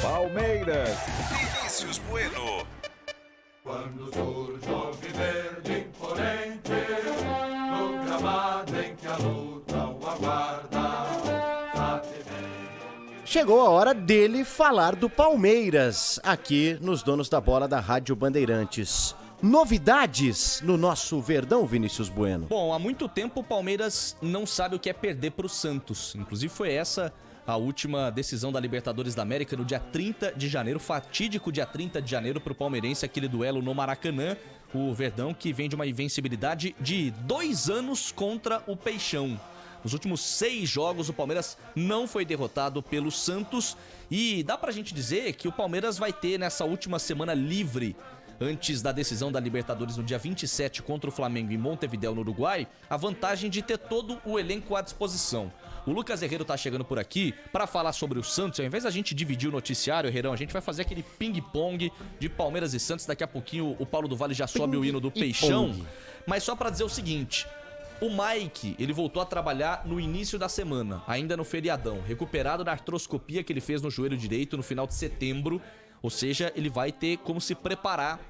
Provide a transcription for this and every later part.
Palmeiras. Vinícius Bueno. Quando surge o viverde imponente, no gramado em que a luta o aguarda, chegou a hora dele falar do Palmeiras, aqui nos Donos da Bola da Rádio Bandeirantes. Novidades no nosso Verdão, Vinícius Bueno? Bom, há muito tempo o Palmeiras não sabe o que é perder para o Santos. Inclusive foi essa a última decisão da Libertadores da América no dia 30 de janeiro, fatídico dia 30 de janeiro para o palmeirense, aquele duelo no Maracanã. O Verdão que vem de uma invencibilidade de 2 anos contra o Peixão. Nos últimos 6 jogos, o Palmeiras não foi derrotado pelo Santos. E dá pra gente dizer que o Palmeiras vai ter nessa última semana livre, antes da decisão da Libertadores no dia 27 contra o Flamengo em Montevidéu, no Uruguai, a vantagem de ter todo o elenco à disposição. O Lucas Herrero tá chegando por aqui para falar sobre o Santos. Ao invés da gente dividir o noticiário, Herrerão, a gente vai fazer aquele ping-pong de Palmeiras e Santos. Daqui a pouquinho o Paulo do Vale já sobe o hino do Peixão. Mas só para dizer o seguinte: o Mike, ele voltou a trabalhar no início da semana, ainda no feriadão, recuperado da artroscopia que ele fez no joelho direito no final de setembro. Ou seja, ele vai ter como se preparar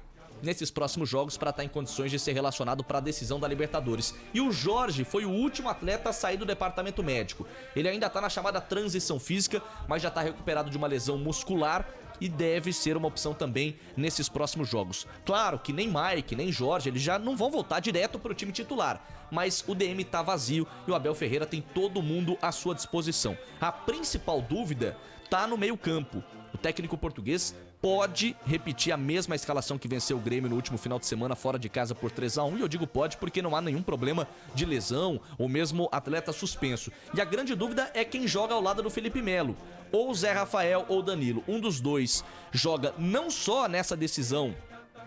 nesses próximos jogos para estar em condições de ser relacionado para a decisão da Libertadores. E o Jorge foi o último atleta a sair do departamento médico. Ele ainda está na chamada transição física, mas já está recuperado de uma lesão muscular e deve ser uma opção também nesses próximos jogos. Claro que nem Mike, nem Jorge, eles já não vão voltar direto para o time titular, mas o DM tá vazio e o Abel Ferreira tem todo mundo à sua disposição. A principal dúvida tá no meio-campo. O técnico português pode repetir a mesma escalação que venceu o Grêmio no último final de semana fora de casa por 3-1, e eu digo pode porque não há nenhum problema de lesão ou mesmo atleta suspenso. E a grande dúvida é quem joga ao lado do Felipe Melo, ou Zé Rafael ou Danilo. Um dos dois joga não só nessa decisão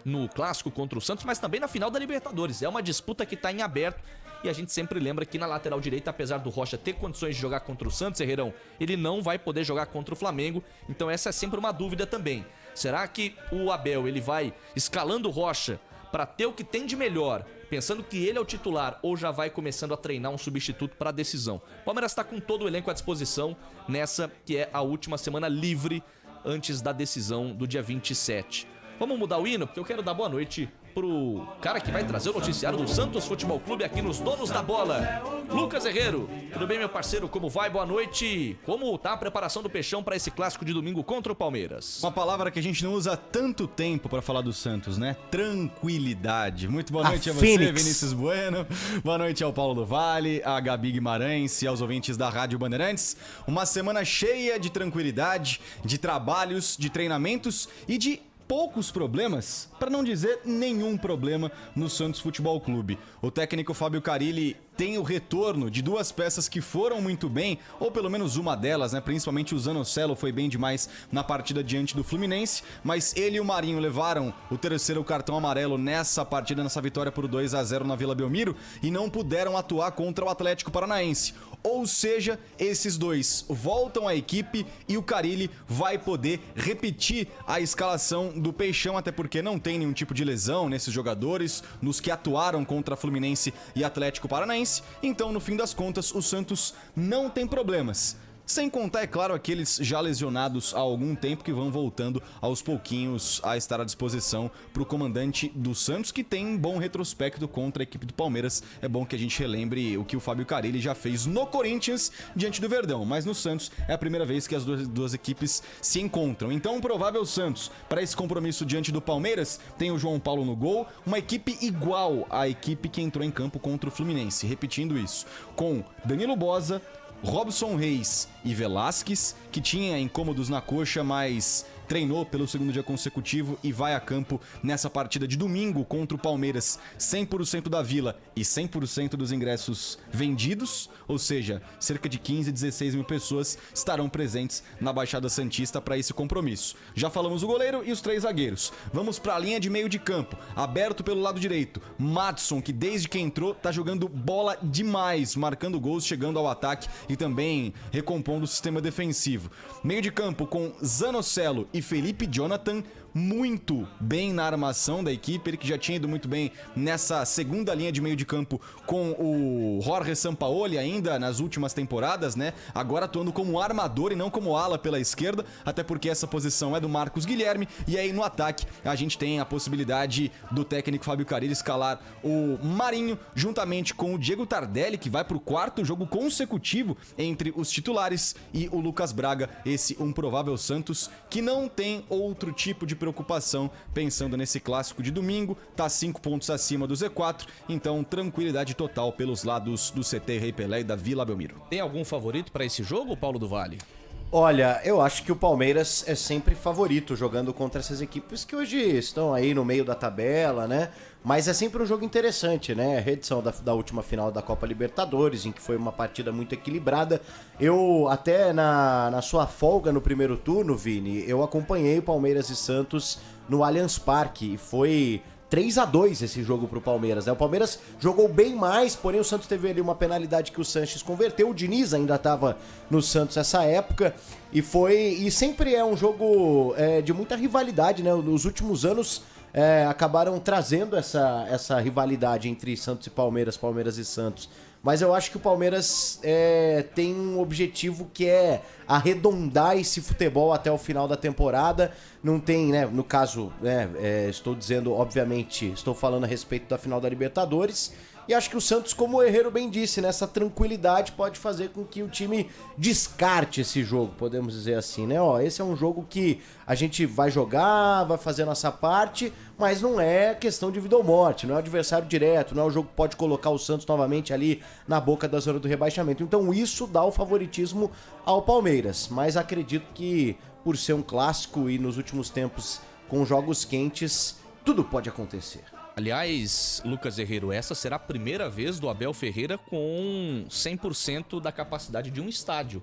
no clássico contra o Santos, mas também na final da Libertadores. É uma disputa que está em aberto. E a gente sempre lembra que na lateral direita, apesar do Rocha ter condições de jogar contra o Santos, Herrerão, ele não vai poder jogar contra o Flamengo. Então essa é sempre uma dúvida também. Será que o Abel ele vai escalando o Rocha para ter o que tem de melhor, pensando que ele é o titular, ou já vai começando a treinar um substituto para a decisão? O Palmeiras está com todo o elenco à disposição nessa que é a última semana livre antes da decisão do dia 27. Vamos mudar o hino, porque eu quero dar boa noite pro cara que vai trazer o noticiário do Santos Futebol Clube aqui nos Donos da Bola, Lucas Herrero. Tudo bem, meu parceiro? Como vai? Boa noite. Como tá a preparação do Peixão para esse clássico de domingo contra o Palmeiras? Uma palavra que a gente não usa há tanto tempo para falar do Santos, né? Tranquilidade. Muito boa noite a você, Vinícius Bueno. Boa noite ao Paulo do Vale, a Gabi Guimarães e aos ouvintes da Rádio Bandeirantes. Uma semana cheia de tranquilidade, de trabalhos, de treinamentos e de poucos problemas, para não dizer nenhum problema, no Santos Futebol Clube. O técnico Fábio Carille tem o retorno de 2 peças que foram muito bem, ou pelo menos uma delas, né? Principalmente o Zanocelo foi bem demais na partida diante do Fluminense, mas ele e o Marinho levaram o 3º cartão amarelo nessa partida, nessa vitória por 2-0 na Vila Belmiro, e não puderam atuar contra o Atlético Paranaense. Ou seja, esses dois voltam à equipe e o Carille vai poder repetir a escalação do Peixão, até porque não tem nenhum tipo de lesão nesses jogadores, nos que atuaram contra Fluminense e Atlético Paranaense. Então, no fim das contas, o Santos não tem problemas. Sem contar, é claro, aqueles já lesionados há algum tempo que vão voltando aos pouquinhos a estar à disposição para o comandante do Santos, que tem um bom retrospecto contra a equipe do Palmeiras. É bom que a gente relembre o que o Fábio Carille já fez no Corinthians diante do Verdão, mas no Santos é a primeira vez que as duas equipes se encontram. Então, o provável Santos para esse compromisso diante do Palmeiras tem o João Paulo no gol, uma equipe igual à equipe que entrou em campo contra o Fluminense, repetindo isso, com Danilo Boza, Robson Reis e Velasquez, que tinha incômodos na coxa, mas treinou pelo 2º dia consecutivo e vai a campo nessa partida de domingo contra o Palmeiras. 100% da Vila e 100% dos ingressos vendidos, ou seja, cerca de 15, 16 mil pessoas estarão presentes na Baixada Santista para esse compromisso. Já falamos o goleiro e os 3 zagueiros. Vamos para a linha de meio de campo, aberto pelo lado direito. Madson, que desde que entrou tá jogando bola demais, marcando gols, chegando ao ataque e também recompondo o sistema defensivo. Meio de campo com Zanocelo e Felipe Jonathan, muito bem na armação da equipe, ele que já tinha ido muito bem nessa segunda linha de meio de campo com o Jorge Sampaoli ainda nas últimas temporadas, né? Agora atuando como armador e não como ala pela esquerda, até porque essa posição é do Marcos Guilherme, e aí no ataque a gente tem a possibilidade do técnico Fábio Carille escalar o Marinho juntamente com o Diego Tardelli, que vai pro 4º jogo consecutivo entre os titulares, e o Lucas Braga, esse um provável Santos que não tem outro tipo de preocupação pensando nesse clássico de domingo, tá 5 pontos acima do Z4, então tranquilidade total pelos lados do CT Rei Pelé e da Vila Belmiro. Tem algum favorito para esse jogo, Paulo do Vale? Olha, eu acho que o Palmeiras é sempre favorito jogando contra essas equipes que hoje estão aí no meio da tabela, né? Mas é sempre um jogo interessante, né? A reedição da última final da Copa Libertadores, em que foi uma partida muito equilibrada. Eu, até na sua folga no primeiro turno, Vini, eu acompanhei o Palmeiras e Santos no Allianz Parque, e foi 3-2 esse jogo pro Palmeiras, né? O Palmeiras jogou bem mais, porém o Santos teve ali uma penalidade que o Sanches converteu. O Diniz ainda estava no Santos nessa época, e sempre é um jogo de muita rivalidade, né? Nos últimos anos acabaram trazendo essa rivalidade entre Santos e Palmeiras, Palmeiras e Santos. Mas eu acho que o Palmeiras tem um objetivo que é arredondar esse futebol até o final da temporada. Não tem, né? No caso, estou dizendo, obviamente, estou falando a respeito da final da Libertadores. E acho que o Santos, como o Herrero bem disse, nessa tranquilidade pode fazer com que o time descarte esse jogo, podemos dizer assim, né? Ó, esse é um jogo que a gente vai jogar, vai fazer a nossa parte, mas não é questão de vida ou morte, não é adversário direto, não é um jogo que pode colocar o Santos novamente ali na boca da zona do rebaixamento. Então isso dá o favoritismo ao Palmeiras, mas acredito que por ser um clássico e nos últimos tempos com jogos quentes, tudo pode acontecer. Aliás, Lucas Herrero, essa será a primeira vez do Abel Ferreira com 100% da capacidade de um estádio.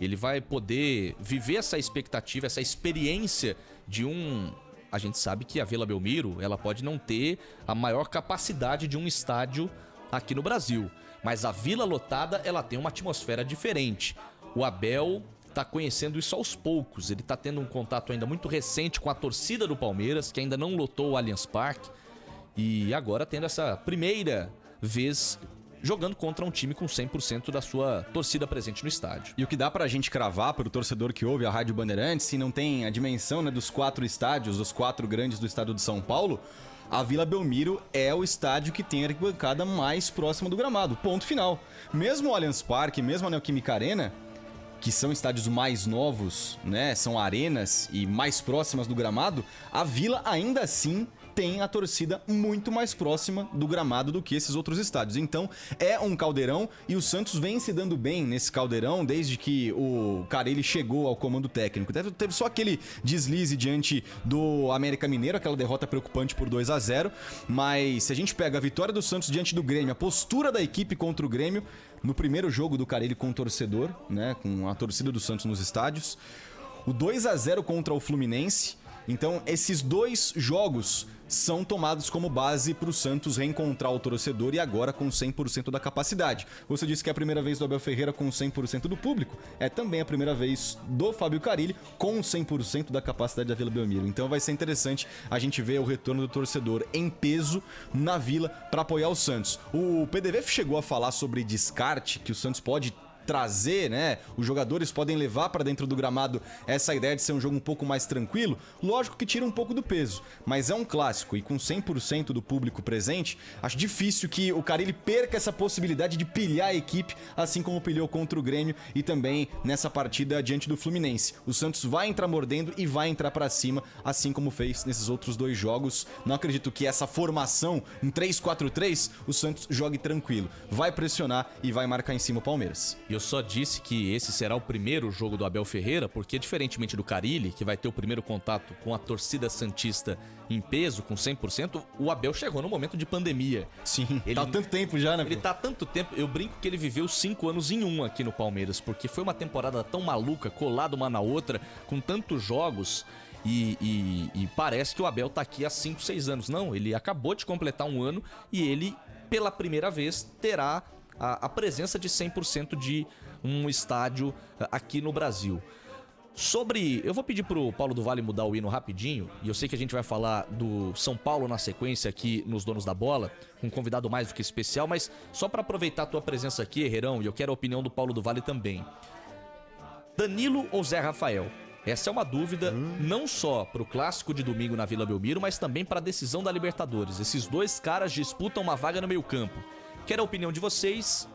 Ele vai poder viver essa expectativa, essa experiência de um... A gente sabe que a Vila Belmiro, ela pode não ter a maior capacidade de um estádio aqui no Brasil, mas a Vila lotada, ela tem uma atmosfera diferente. O Abel tá conhecendo isso aos poucos, ele tá tendo um contato ainda muito recente com a torcida do Palmeiras, que ainda não lotou o Allianz Parque. E agora tendo essa primeira vez jogando contra um time com 100% da sua torcida presente no estádio. E o que dá pra gente cravar pro torcedor que ouve a Rádio Bandeirantes, se não tem a dimensão, né, dos 4 estádios, dos 4 grandes do estado de São Paulo, a Vila Belmiro é o estádio que tem a arquibancada mais próxima do gramado, ponto final. Mesmo o Allianz Parque, mesmo a Neoquímica Arena, que são estádios mais novos, né, são arenas e mais próximas do gramado, a Vila ainda assim tem a torcida muito mais próxima do gramado do que esses outros estádios. Então é um caldeirão, e o Santos vem se dando bem nesse caldeirão desde que o Carille chegou ao comando técnico. Teve só aquele deslize diante do América Mineiro, aquela derrota preocupante por 2-0, mas se a gente pega a vitória do Santos diante do Grêmio, a postura da equipe contra o Grêmio, no primeiro jogo do Carille com o torcedor, né, com a torcida do Santos nos estádios, o 2-0 contra o Fluminense. Então esses 2 jogos são tomados como base para o Santos reencontrar o torcedor, e agora com 100% da capacidade. Você disse que é a primeira vez do Abel Ferreira com 100% do público, é também a primeira vez do Fábio Carille com 100% da capacidade da Vila Belmiro. Então vai ser interessante a gente ver o retorno do torcedor em peso na Vila para apoiar o Santos. O PDV chegou a falar sobre descarte, que o Santos pode trazer, né? Os jogadores podem levar para dentro do gramado essa ideia de ser um jogo um pouco mais tranquilo. Lógico que tira um pouco do peso, mas é um clássico, e com 100% do público presente, acho difícil que o Carille perca essa possibilidade de pilhar a equipe, assim como pilhou contra o Grêmio e também nessa partida diante do Fluminense. O Santos vai entrar mordendo e vai entrar para cima, assim como fez nesses outros 2 jogos. Não acredito que essa formação, um 3-4-3, o Santos jogue tranquilo. Vai pressionar e vai marcar em cima o Palmeiras. Eu só disse que esse será o primeiro jogo do Abel Ferreira, porque diferentemente do Carille, que vai ter o primeiro contato com a torcida santista em peso, com 100%, o Abel chegou no momento de pandemia. Sim, tá há tanto tempo já, né? Ele tá há tanto tempo, eu brinco que ele viveu 5 anos em um aqui no Palmeiras, porque foi uma temporada tão maluca, colada uma na outra, com tantos jogos, e parece que o Abel tá aqui há 5, 6 anos. Não, ele acabou de completar um ano e ele, pela primeira vez, terá a presença de 100% de um estádio aqui no Brasil. Eu vou pedir pro Paulo do Vale mudar o hino rapidinho, e eu sei que a gente vai falar do São Paulo na sequência aqui nos Donos da Bola, com um convidado mais do que especial, mas só pra aproveitar a tua presença aqui, Herrerão, e eu quero a opinião do Paulo do Vale também. Danilo ou Zé Rafael? Essa é uma dúvida não só pro clássico de domingo na Vila Belmiro, mas também pra decisão da Libertadores. Esses dois caras disputam uma vaga no meio-campo. Quero a opinião de vocês.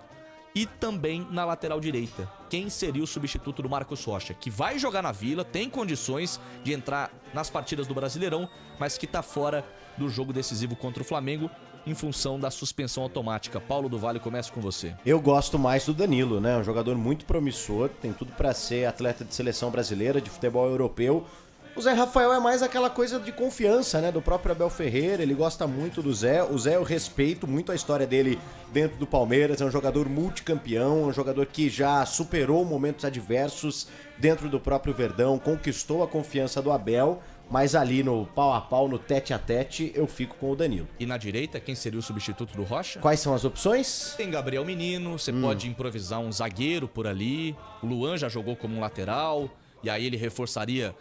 E também na lateral direita, quem seria o substituto do Marcos Rocha, que vai jogar na Vila, tem condições de entrar nas partidas do Brasileirão, mas que tá fora do jogo decisivo contra o Flamengo em função da suspensão automática. Paulo do Vale, começa com você. Eu gosto mais do Danilo, né? Um jogador muito promissor, tem tudo pra ser atleta de seleção brasileira, de futebol europeu. O Zé Rafael é mais aquela coisa de confiança, né? Do próprio Abel Ferreira, ele gosta muito do Zé. O Zé, eu respeito muito a história dele dentro do Palmeiras. É um jogador multicampeão, um jogador que já superou momentos adversos dentro do próprio Verdão, conquistou a confiança do Abel. Mas ali no pau a pau, no tete a tete, eu fico com o Danilo. E na direita, quem seria o substituto do Rocha? Quais são as opções? Tem Gabriel Menino, você pode improvisar um zagueiro por ali. O Luan já jogou como um lateral. E aí ele reforçaria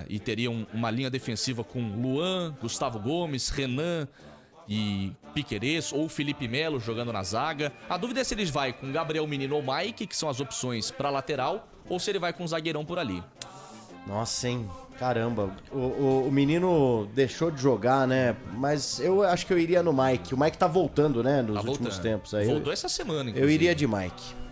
e teria uma linha defensiva com Luan, Gustavo Gomes, Renan e Piquerez, ou Felipe Melo jogando na zaga. A dúvida é se ele vai com Gabriel Menino ou Mike, que são as opções para lateral, ou se ele vai com um zagueirão por ali. Nossa, hein? Caramba, o menino deixou de jogar, né? Mas eu acho que eu iria no Mike. O Mike tá voltando, né? Nos últimos tempos aí. Voltou essa semana, inclusive. Eu iria de Mike.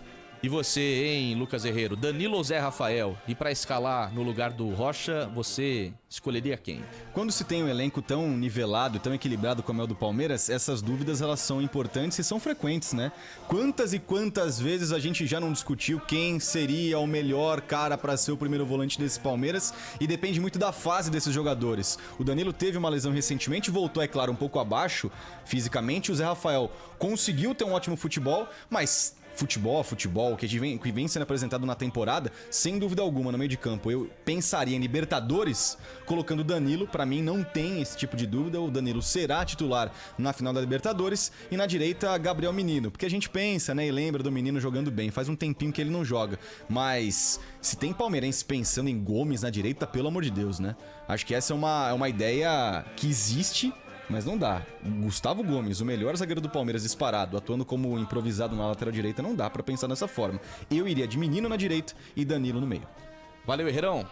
E você, hein, Lucas Herrero? Danilo ou Zé Rafael? E pra escalar no lugar do Rocha, você escolheria quem? Quando se tem um elenco tão nivelado, tão equilibrado como é o do Palmeiras, essas dúvidas elas são importantes e são frequentes, né? Quantas e quantas vezes a gente já não discutiu quem seria o melhor cara pra ser o primeiro volante desse Palmeiras, e depende muito da fase desses jogadores. O Danilo teve uma lesão recentemente, voltou, é claro, um pouco abaixo fisicamente. O Zé Rafael conseguiu ter um ótimo futebol, mas futebol, que vem sendo apresentado na temporada, sem dúvida alguma, no meio de campo. Eu pensaria em Libertadores, colocando o Danilo. Pra mim não tem esse tipo de dúvida, o Danilo será titular na final da Libertadores. E na direita, Gabriel Menino, porque a gente pensa, né, e lembra do menino jogando bem. Faz um tempinho que ele não joga, mas se tem palmeirense pensando em Gomes na direita, pelo amor de Deus, né? Acho que essa é uma ideia que existe, mas não dá. Gustavo Gomes, o melhor zagueiro do Palmeiras disparado, atuando como improvisado na lateral direita, não dá pra pensar dessa forma. Eu iria de Menino na direita e Danilo no meio. Valeu, Herrerão.